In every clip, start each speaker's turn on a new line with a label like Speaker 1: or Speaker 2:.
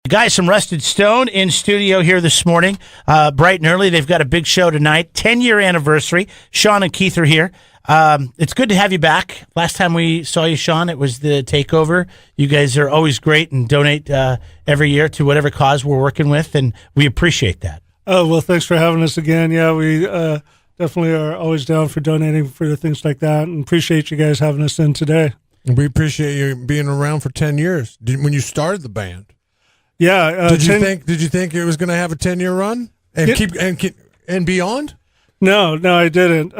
Speaker 1: The guys from Rusted Stone in studio here this morning, bright and early. They've got a big show tonight, 10-year anniversary. Sean and Keith are here. It's good to have you back. Last time we saw you, Sean, it was the takeover. You guys are always great and donate every year to whatever cause we're working with, and we appreciate that.
Speaker 2: Oh, well, thanks for having us again. Yeah, we definitely are always down for donating for things like that, and appreciate you guys having us in today.
Speaker 3: We appreciate you being around for 10 years. When you started the band,
Speaker 2: yeah.
Speaker 3: Did you think it was going to have a 10-year run and beyond? No,
Speaker 2: I didn't.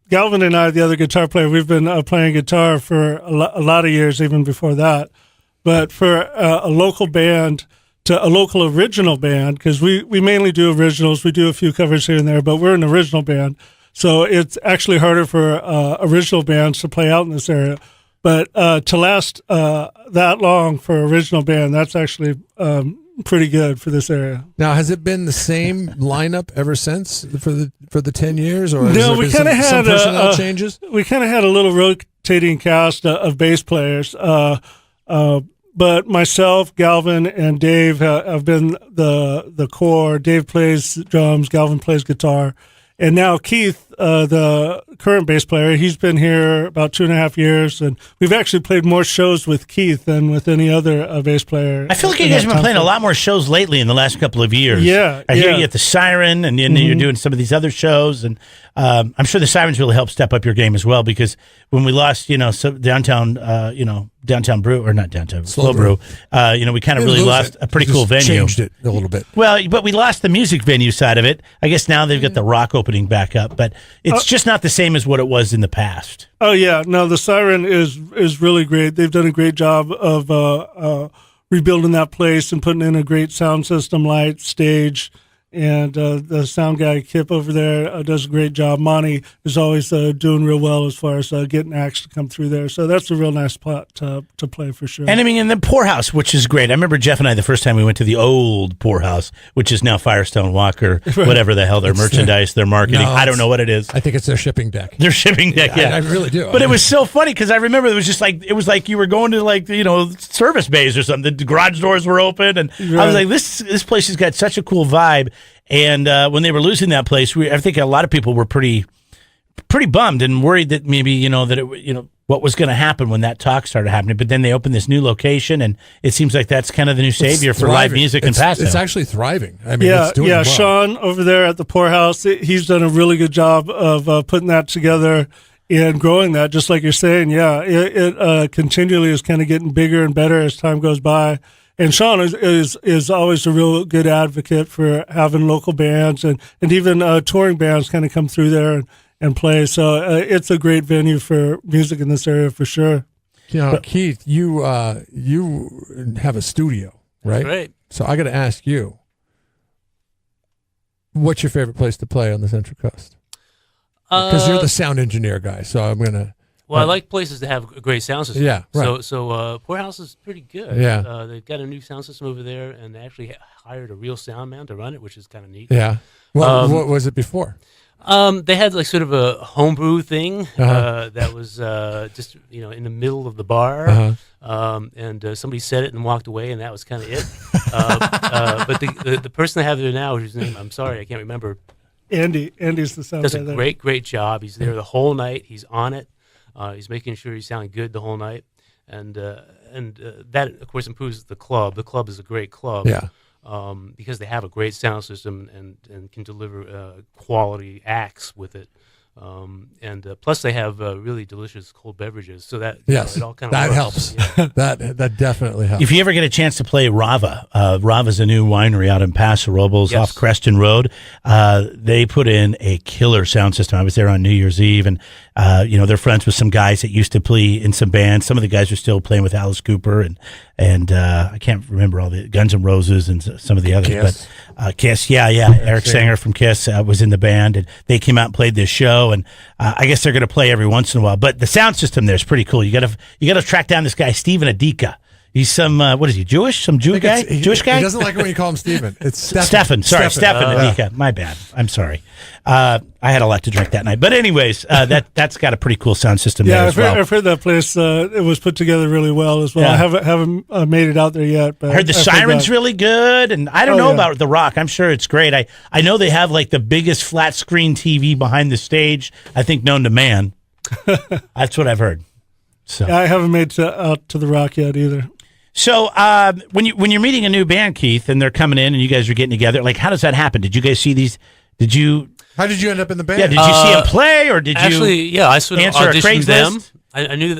Speaker 2: Galvin and I, the other guitar player, we've been playing guitar for a lot of years, even before that. But for a local band, to a local original band, because we mainly do originals. We do a few covers here and there, but we're an original band. So it's actually harder for original bands to play out in this area. But to last that long for an original band, that's actually pretty good for this area.
Speaker 3: Now, has it been the same lineup ever since for the 10 years, or
Speaker 2: no? We kind of had
Speaker 3: some personnel changes.
Speaker 2: We kind of had a little rotating cast of bass players, but myself, Galvin, and Dave have been the core. Dave plays drums, Galvin plays guitar. And now Keith, the current bass player, he's been here about 2.5 years, and we've actually played more shows with Keith than with any other bass player.
Speaker 1: I feel like you guys have been playing a lot more shows lately in the last couple of years.
Speaker 2: Yeah,
Speaker 1: I hear you at the Siren, and you're doing some of these other shows, and I'm sure the Sirens really helped step up your game as well, because when we lost, downtown Brew, or not downtown, Slow Brew, we kind of really lost a pretty cool venue.
Speaker 3: Changed it a little bit.
Speaker 1: Well, but we lost the music venue side of it. I guess now they've got the rock opening back up, but it's just not the same as what it was in the past.
Speaker 2: Oh yeah, no, the Siren is really great. They've done a great job of rebuilding that place and putting in a great sound system, light, stage. And the sound guy, Kip, over there does a great job. Monty is always doing real well as far as getting acts to come through there. So that's a real nice spot to play for sure.
Speaker 1: And I mean, in the Pourhouse, which is great. I remember Jeff and I, the first time we went to the old Pourhouse, which is now Firestone Walker, whatever the hell their merchandise, their marketing. I don't know what it is.
Speaker 3: I think it's their shipping deck.
Speaker 1: Their shipping deck, yeah.
Speaker 3: I really do.
Speaker 1: But it was so funny because I remember it was like you were going to service bays or something. The garage doors were open, and I was like, this place has got such a cool vibe. And when they were losing that place, I think a lot of people were pretty bummed and worried that maybe what was going to happen when that talk started happening. But then they opened this new location, and it seems like that's kind of the new savior for live music in Paso.
Speaker 3: It's actually thriving. I mean, it's doing well.
Speaker 2: Sean over there at the Pourhouse, he's done a really good job of putting that together and growing that. Just like you're saying, it continually is kind of getting bigger and better as time goes by. And Sean is always a real good advocate for having local bands and even touring bands kind of come through there and play. So it's a great venue for music in this area for sure.
Speaker 3: Keith, you have a studio, right?
Speaker 4: Right.
Speaker 3: So I got to ask you, what's your favorite place to play on the Central Coast? Because you're the sound engineer guy, so I'm going to...
Speaker 4: Well, I like places that have a great sound system.
Speaker 3: Yeah, right.
Speaker 4: So Pourhouse is pretty good.
Speaker 3: Yeah.
Speaker 4: They've got a new sound system over there, and they actually hired a real sound man to run it, which is kind of neat.
Speaker 3: Yeah. Well, what was it before?
Speaker 4: They had like sort of a homebrew thing that was just in the middle of the bar, and somebody said it and walked away, and that was kind of it. But the person I have there now, whose name I'm sorry I can't remember.
Speaker 2: Andy's the sound
Speaker 4: guy. Does
Speaker 2: a
Speaker 4: great job. He's there the whole night. He's on it. He's making sure he's sounding good the whole night, and that of course improves the club. The club is a great club, because they have a great sound system and can deliver quality acts with it. And plus they have really delicious cold beverages, so that it all kind of works.
Speaker 3: Helps.
Speaker 4: Yeah.
Speaker 3: that definitely helps.
Speaker 1: If you ever get a chance to play Rava, Rava's a new winery out in Paso Robles off Creston Road. They put in a killer sound system. I was there on New Year's Eve, and they're friends with some guys that used to play in some bands. Some of the guys are still playing with Alice Cooper, and I can't remember all the Guns N' Roses and some of the others.
Speaker 3: Kiss.
Speaker 1: But Kiss, Eric Sanger from Kiss was in the band, and they came out and played this show. And I guess they're going to play every once in a while. But the sound system there is pretty cool. You got to track down this guy Stephen Adika. He's some, what is he, Jewish? Some Jew guy? Jewish guy?
Speaker 3: He doesn't like it when you call him Stephen. It's
Speaker 1: Stefan. Sorry, Stefan Anika. My bad. I'm sorry. I had a lot to drink that night. But anyways, that's got a pretty cool sound system there as well.
Speaker 2: I've heard that place. It was put together really well as well.
Speaker 1: Yeah.
Speaker 2: I haven't made it out there yet. But
Speaker 1: I heard the siren's really good, and I don't know about The Rock. I'm sure it's great. I know they have like the biggest flat screen TV behind the stage, I think, known to man. That's what I've heard. So
Speaker 2: I haven't made it out to The Rock yet either.
Speaker 1: So when you're meeting a new band, Keith, and they're coming in and you guys are getting together, like how does that happen? Did you guys see these? How did you end up in the band? Yeah, did you see them play, or did you
Speaker 4: I sort of
Speaker 1: answer a
Speaker 4: auditioned them.
Speaker 1: Craigslist?
Speaker 4: I knew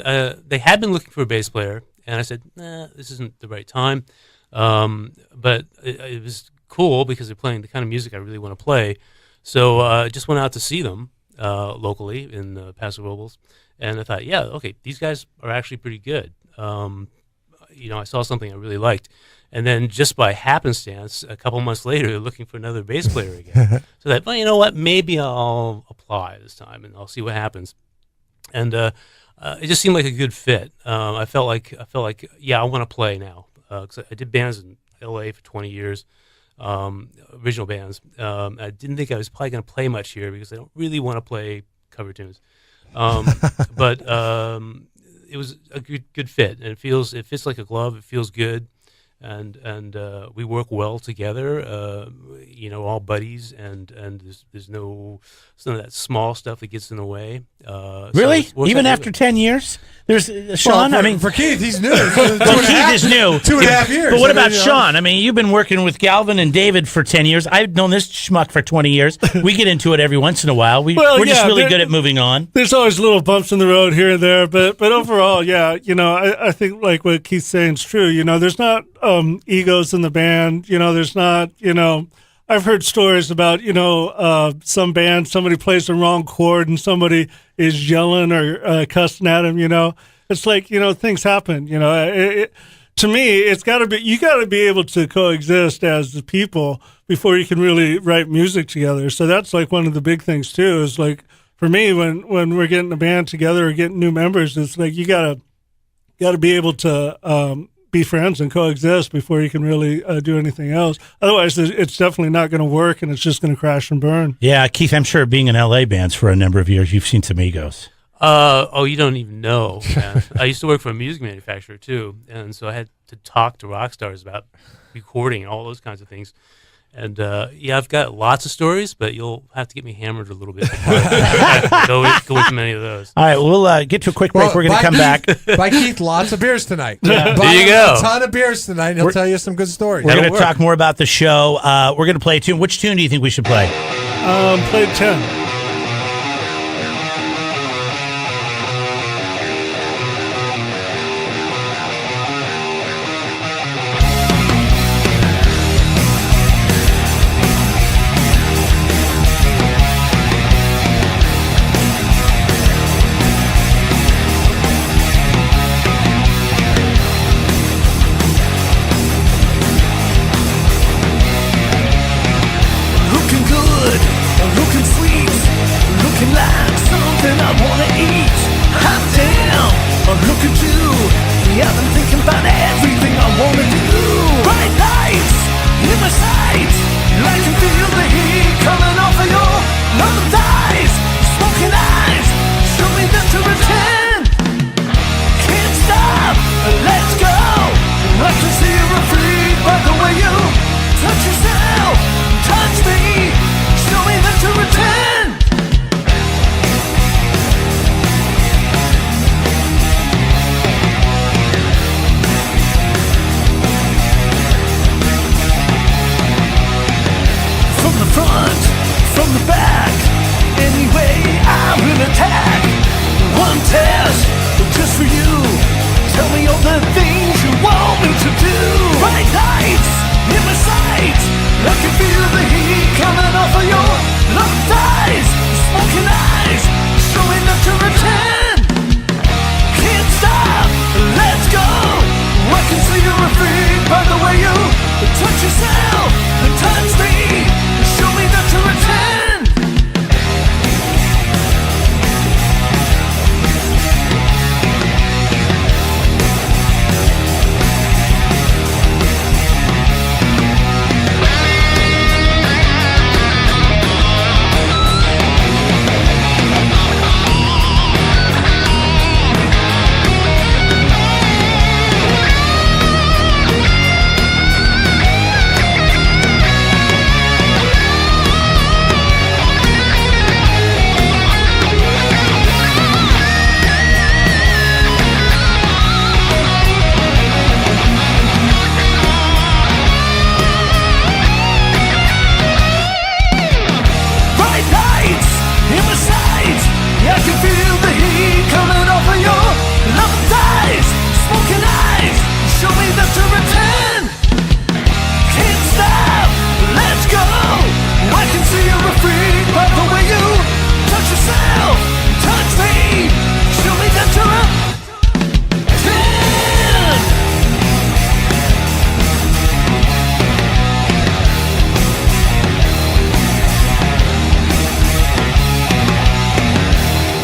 Speaker 4: they had been looking for a bass player, and I said, this isn't the right time. But it was cool because they're playing the kind of music I really want to play. So I just went out to see them locally in Paso Robles, and I thought, okay, these guys are actually pretty good. I saw something I really liked. And then just by happenstance, a couple months later, they're looking for another bass player again. So that, well, you know what, maybe I'll apply this time and I'll see what happens. And it just seemed like a good fit. I felt like, I want to play now. 'Cause I did bands in LA for 20 years, original bands. I didn't think I was probably going to play much here because I don't really want to play cover tunes. But it was a good fit, and it fits like a glove. It feels good, and we work well together. All buddies, and there's no some of that small stuff that gets in the way.
Speaker 1: Really, even after 10 years, there's Sean.
Speaker 3: For Keith, he's new.
Speaker 1: Keith is new.
Speaker 3: 2.5 years.
Speaker 1: But what about Sean? I mean, you've been working with Galvin and David for 10 years. I've known this schmuck for 20 years. We get into it every once in a while. We're just really good at moving on.
Speaker 2: There's always little bumps in the road here and there, but overall, I think like what Keith's saying is true. There's not egos in the band. There's not, I've heard stories about, some band, somebody plays the wrong chord and somebody is yelling or cussing at him, It's like, things happen, to me, it's got to be, you got to be able to coexist as the people before you can really write music together. So that's like one of the big things too, is like, for me, when we're getting a band together or getting new members, it's like, you got to be able to, be friends and coexist before you can really do anything else. Otherwise, it's definitely not going to work, and it's just going to crash and burn.
Speaker 1: Yeah, Keith, I'm sure being in LA bands for a number of years, you've seen some egos.
Speaker 4: You don't even know. I used to work for a music manufacturer too, and so I had to talk to rock stars about recording and all those kinds of things. And I've got lots of stories, but you'll have to get me hammered a little bit before I go into many of those.
Speaker 1: All right, we'll get to a quick break. We're going to come back.
Speaker 3: Buy Keith lots of beers tonight.
Speaker 4: Yeah.
Speaker 3: Buy
Speaker 4: there you go.
Speaker 3: A ton of beers tonight, and he'll tell you some good stories.
Speaker 1: We're going to talk more about the show. We're going to play a tune. Which tune do you think we should play?
Speaker 2: Play 10.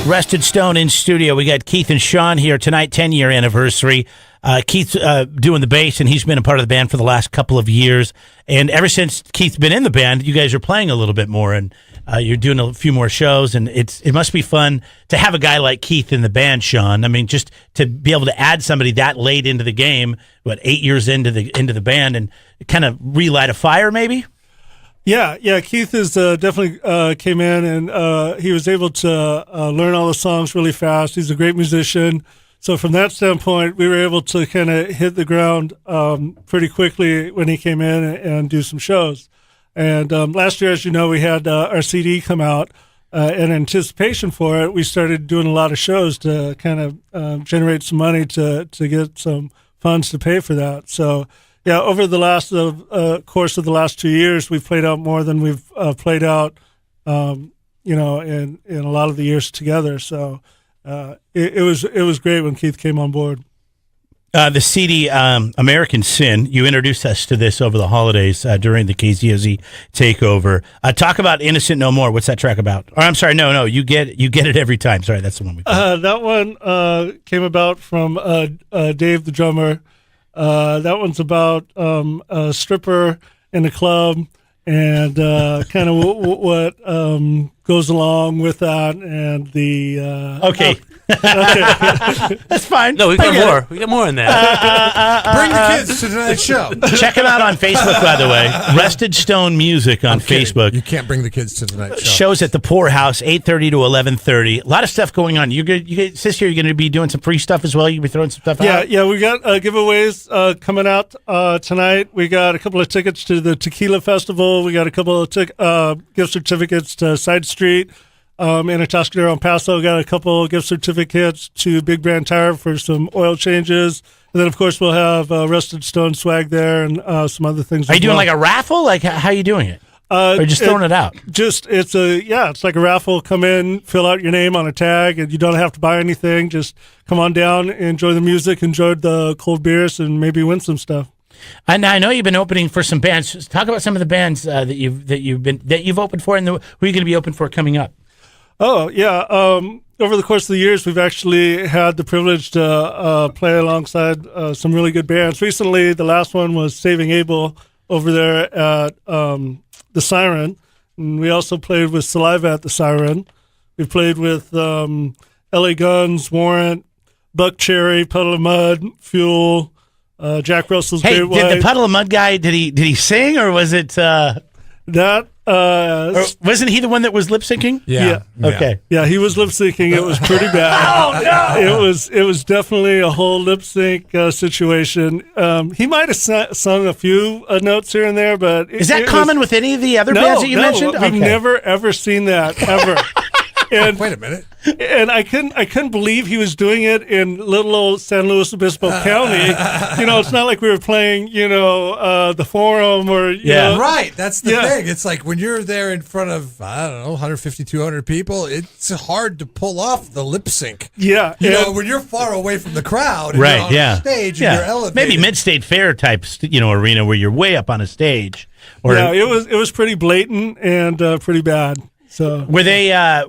Speaker 1: Rested Stone in studio. We got Keith and Sean here tonight, 10-year anniversary. Keith's doing the bass, and he's been a part of the band for the last couple of years. And ever since Keith's been in the band, you guys are playing a little bit more, and you're doing a few more shows. And it must be fun to have a guy like Keith in the band, Sean. I mean, just to be able to add somebody that late into the game, 8 years into the band, and kind of relight a fire, maybe.
Speaker 2: Yeah. Keith is definitely came in, and he was able to learn all the songs really fast. He's a great musician. So from that standpoint, we were able to kind of hit the ground pretty quickly when he came in and do some shows. And last year, as you know, we had our CD come out. In anticipation for it, we started doing a lot of shows to kind of generate some money to get some funds to pay for that. So, yeah, over the last course of the last 2 years, we've played out more than we've played out, in a lot of the years together. So it was great when Keith came on board.
Speaker 1: The CD, American Sin, you introduced us to this over the holidays during the KZOZ takeover. Talk about Innocent No More. What's that track about? Or I'm sorry, no, you get it every time. Sorry, that's the one we played.
Speaker 2: That one came about from Dave, the drummer. That one's about a stripper in a club and kind of what goes along with that and the
Speaker 1: okay. That's fine.
Speaker 4: No, we got more. We got more in that.
Speaker 3: Bring the kids to tonight's show.
Speaker 1: Check him out on Facebook, by the way. Rested Stone Music on Facebook.
Speaker 3: You can't bring the kids to tonight's show.
Speaker 1: Shows at the Pourhouse, 8:30 to 11:30. A lot of stuff going on. You this year, you're going to be doing some free stuff as well. You'll be throwing some stuff out.
Speaker 2: Yeah. We got giveaways coming out tonight. We got a couple of tickets to the Tequila Festival. We got a couple of gift certificates to Side Street. In Atascadero, El Paso, got a couple of gift certificates to Big Brand Tire for some oil changes. And then, of course, we'll have Rested Stone swag there and some other things.
Speaker 1: Are you doing like a raffle? Like, how are you doing it? Or just throwing it out?
Speaker 2: It's like a raffle. Come in, fill out your name on a tag, and you don't have to buy anything. Just come on down, enjoy the music, enjoy the cold beers, and maybe win some stuff.
Speaker 1: And I know you've been opening for some bands. Just talk about some of the bands that you've opened for, and who you're going to be open for coming up.
Speaker 2: Oh, yeah. Over the course of the years, we've actually had the privilege to play alongside some really good bands. Recently, the last one was Saving Abel over there at the Siren. And we also played with Saliva at the Siren. We played with LA Guns, Warrant, Buck Cherry, Puddle of Mud, Fuel, Jack Russell's Great White.
Speaker 1: Did the Puddle of Mud guy, did he sing, or was it...
Speaker 2: That
Speaker 1: or wasn't he the one that was lip syncing?
Speaker 2: Yeah.
Speaker 1: Okay.
Speaker 2: Yeah, he was lip syncing. It was pretty bad.
Speaker 1: Oh no!
Speaker 2: It was definitely a whole lip sync situation. He might have sung a few notes here and there, but
Speaker 1: is that common with any of the other bands that you mentioned?
Speaker 2: We've never ever seen that ever. And
Speaker 3: wait a minute.
Speaker 2: And I couldn't believe he was doing it in little old San Luis Obispo County. It's not like we were playing, the Forum or you know.
Speaker 3: Right. That's the thing. It's like when you're there in front of 150, 200 people, it's hard to pull off the lip sync.
Speaker 2: Yeah.
Speaker 3: When you're far away from the crowd, and
Speaker 1: right?
Speaker 3: you're on stage, and you're elevated.
Speaker 1: Maybe mid-state fair type, arena where you're way up on a stage.
Speaker 2: It was pretty blatant and pretty bad. So
Speaker 1: were they? Are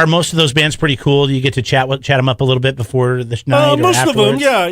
Speaker 1: most of those bands pretty cool? Do you get to chat them up a little bit before the night?
Speaker 2: Most
Speaker 1: or
Speaker 2: of them, yeah.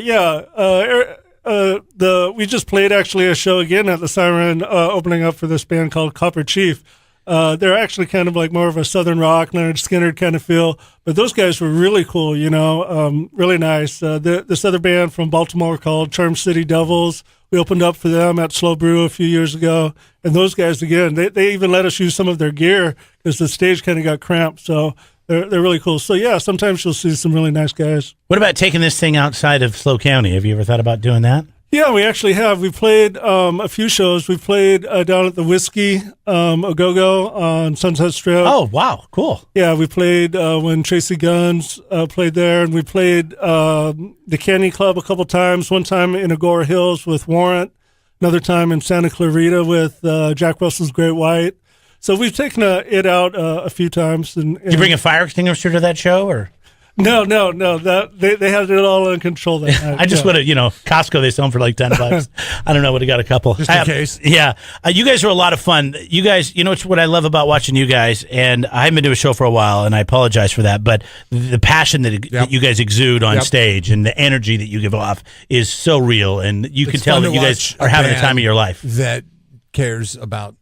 Speaker 2: We just played actually a show again at the Siren, opening up for this band called Copper Chief. They're actually kind of like more of a Southern rock, Leonard Skinner kind of feel, but those guys were really cool. Really nice. This other band from Baltimore called Charm City Devils. We opened up for them at Slow Brew a few years ago, and those guys again, they even let us use some of their gear because the stage kind of got cramped. So they're really cool. So yeah, sometimes you'll see some really nice guys. What
Speaker 1: about taking this thing outside of SLO County? Have you ever thought about doing that?
Speaker 2: Yeah, we actually have. We played a few shows. We played down at the Whiskey A Go-Go on Sunset Strip.
Speaker 1: Oh, wow. Cool.
Speaker 2: Yeah, we played when Tracy Guns played there, and we played the Canyon Club a couple times. One time in Agora Hills with Warrant, another time in Santa Clarita with Jack Russell's Great White. So we've taken it out a few times. And
Speaker 1: did you bring a fire extinguisher to that show, or?
Speaker 2: No. They had it all in control that night.
Speaker 1: I just would have, Costco, they sell them for like $10. I don't know, would have got a couple.
Speaker 3: Just in case.
Speaker 1: Yeah. You guys are a lot of fun. You guys, it's what I love about watching you guys, and I haven't been to a show for a while, and I apologize for that, but the passion that you guys exude on stage and the energy that you give off is so real, and you can tell that you guys are having the time of your life.
Speaker 3: That cares about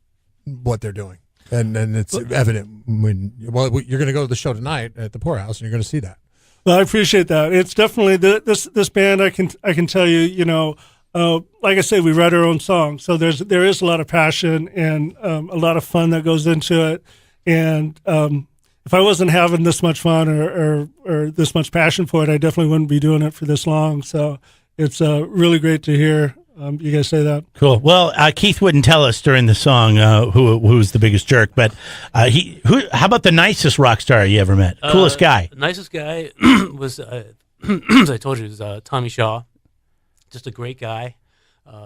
Speaker 3: what they're doing. And it's evident when you're going to go to the show tonight at the Pourhouse, and you're going to see that.
Speaker 2: Well, I appreciate that. It's definitely this band. I can tell you, like I say, we write our own songs, so there is a lot of passion and a lot of fun that goes into it. And if I wasn't having this much fun or this much passion for it, I definitely wouldn't be doing it for this long. So it's really great to hear. You guys say that.
Speaker 1: Cool. Well, Keith wouldn't tell us during the song who's the biggest jerk, but how about the nicest rock star you ever met? Coolest guy?
Speaker 4: The nicest guy was, as I told you, was Tommy Shaw. Just a great guy,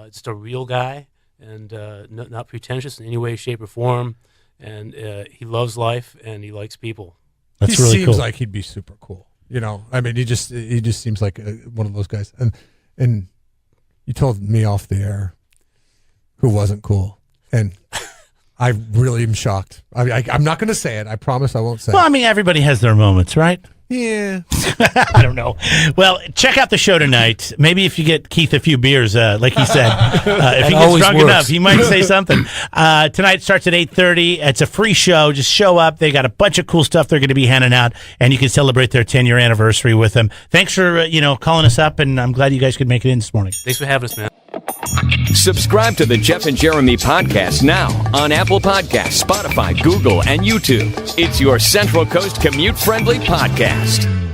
Speaker 4: just a real guy, and not pretentious in any way, shape, or form. And he loves life, and he likes people.
Speaker 1: That's really cool.
Speaker 3: He seems like he'd be super cool. I mean, he just seems like one of those guys. And you told me off the air who wasn't cool, and I really am shocked. I'm not going to say it. I promise I won't say it.
Speaker 1: Well, I mean, everybody has their moments, right?
Speaker 3: Yeah.
Speaker 1: I don't know. Well, check out the show tonight. Maybe if you get Keith a few beers, like he said, if he gets drunk enough, he might say something. Tonight starts at 8:30. It's a free show. Just show up. They got a bunch of cool stuff they're going to be handing out, and you can celebrate their 10-year anniversary with them. Thanks for calling us up, and I'm glad you guys could make it in this morning.
Speaker 4: Thanks for having us, man.
Speaker 5: Subscribe to the Jeff and Jeremy podcast now on Apple Podcasts, Spotify, Google, and YouTube. It's your Central Coast commute-friendly podcast.